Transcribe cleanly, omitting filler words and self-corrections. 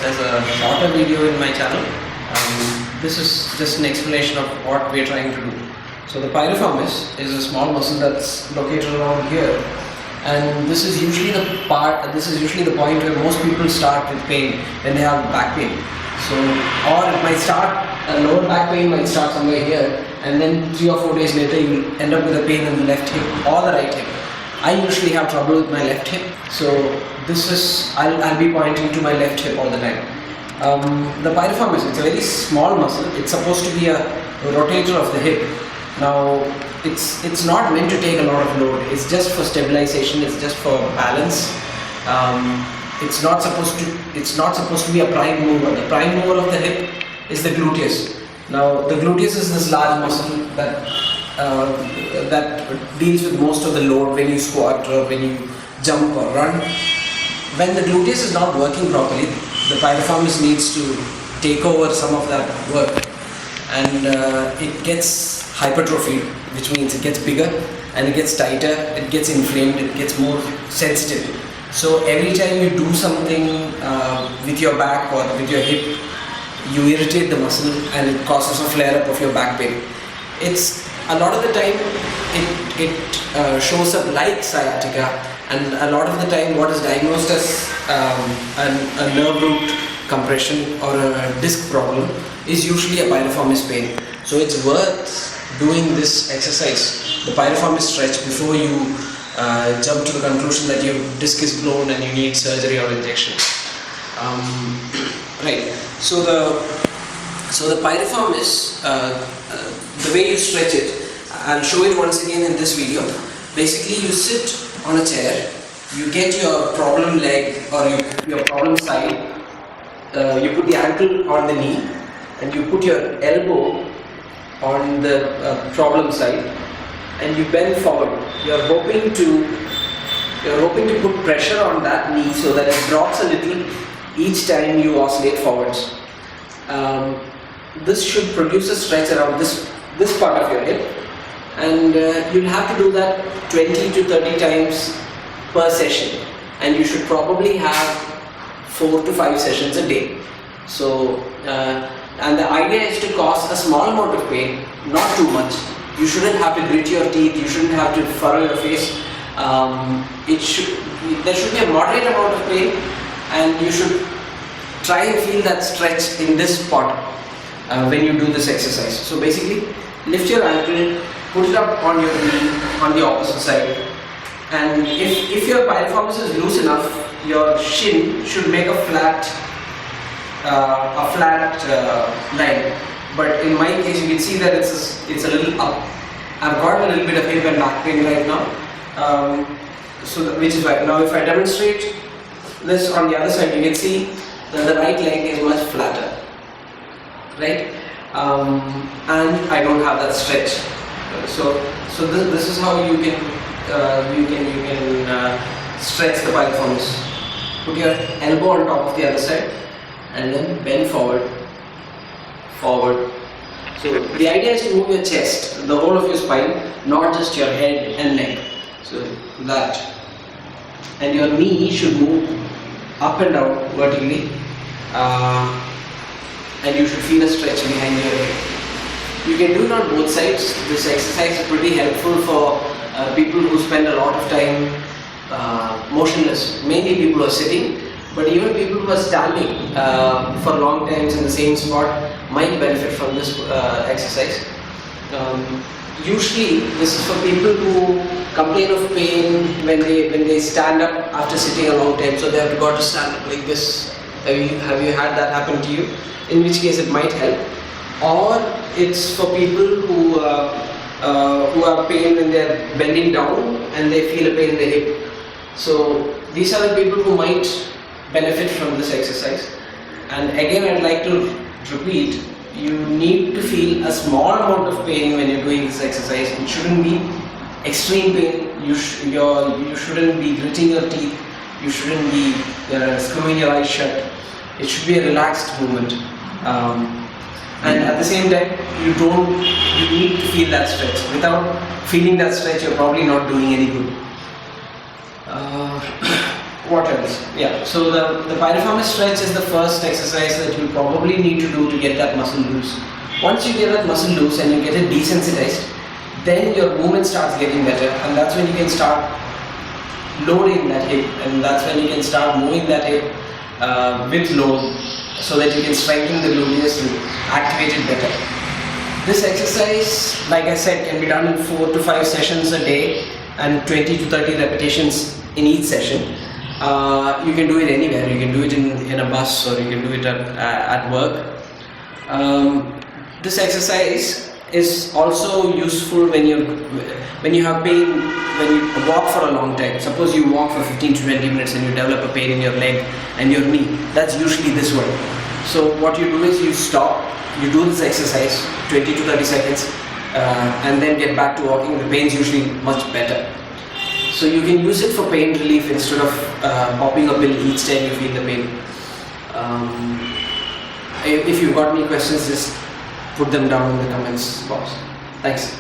as a shorter video in my channel. This is just an explanation of what we are trying to do. So the piriformis is a small muscle that's located around here, and this is usually the point where most people start with pain when they have back pain. So, or it might start, lower back pain might start somewhere here, and then 3 or 4 days later you will end up with a pain in the left hip or the right hip. I usually have trouble with my left hip, so I'll be pointing to my left hip all the time. The piriformis, it's a very small muscle. It's supposed to be a rotator of the hip. Now, it's not meant to take a lot of load. It's just for stabilization. It's just for balance. It's not supposed to be a prime mover. The prime mover of the hip is the gluteus. Now, the gluteus is this large muscle that deals with most of the load when you squat or when you jump or run. When the gluteus is not working properly, the piriformis needs to take over some of that work, and it gets hypertrophied, which means it gets bigger and it gets tighter, it gets inflamed, it gets more sensitive. So every time you do something with your back or with your hip, you irritate the muscle and it causes a flare-up of your back pain. A lot of the time it shows up like sciatica, and a lot of the time what is diagnosed as a nerve root compression or a disc problem is usually a piriformis pain. So it's worth doing this exercise, the piriformis stretch, before you jump to the conclusion that your disc is blown and you need surgery or injection. Right. So the piriformis, the way you stretch it, I'll show it once again in this video. Basically, you sit on a chair, you get your problem leg or your problem side, you put the ankle on the knee, and you put your elbow on the problem side, and you bend forward. You're hoping to put pressure on that knee so that it drops a little each time you oscillate forwards. This should produce a stretch around this part of your hip, and you'll have to do that 20 to 30 times per session, and you should probably have 4 to 5 sessions a day. So and the idea is to cause a small amount of pain, not too much. You shouldn't have to grit your teeth, you shouldn't have to furrow your face. There should be a moderate amount of pain, and you should try and feel that stretch in this spot when you do this exercise. So basically, lift your ankle, put it up on your knee on the opposite side, and if your piriformis is loose enough, your shin should make a flat line. But in my case, you can see that it's a little up. I've got a little bit of hip and back pain right now, which is why. Now if I demonstrate this on the other side, you can see that the right leg is much flatter, right? And I don't have that stretch. So this is how you can stretch the piriformis. Put your elbow on top of the other side, and then bend forward. So the idea is to move your chest, the whole of your spine, not just your head and neck. So that. And your knee should move up and down vertically, and you should feel a stretch behind your head. You can do it on both sides. This exercise is pretty helpful for people who spend a lot of time motionless. Mainly people who are sitting, but even people who are standing for long times in the same spot might benefit from this exercise. Usually this is for people who complain of pain when they stand up after sitting a long time, so they have got to stand up like this. Have you had that happen to you? In which case it might help. Or it's for people who have pain when they are bending down and they feel a pain in the hip. So these are the people who might benefit from this exercise. And again, I'd like to repeat, you need to feel a small amount of pain when you're doing this exercise. It shouldn't be extreme pain. You shouldn't be gritting your teeth. You shouldn't be screwing your eyes shut. It should be a relaxed movement. And at the same time, you need to feel that stretch. Without feeling that stretch, you're probably not doing any good. What else? Yeah, so the piriformis stretch is the first exercise that you probably need to do to get that muscle loose. Once you get that muscle loose and you get it desensitized, then your movement starts getting better, and that's when you can start loading that hip, and that's when you can start moving that hip with load, so that you can strengthen the gluteus and activate it better. This exercise, like I said, can be done in 4 to 5 sessions a day and 20 to 30 repetitions in each session. You can do it anywhere. You can do it in a bus, or you can do it at work. This exercise is also useful when you have pain, when you walk for a long time. Suppose you walk for 15 to 20 minutes and you develop a pain in your leg and your knee. That's usually this one. So what you do is you stop, you do this exercise 20 to 30 seconds, and then get back to walking. The pain's usually much better. So you can use it for pain relief instead of popping a pill each time you feel the pain. If you've got any questions, just put them down in the comments box. Thanks.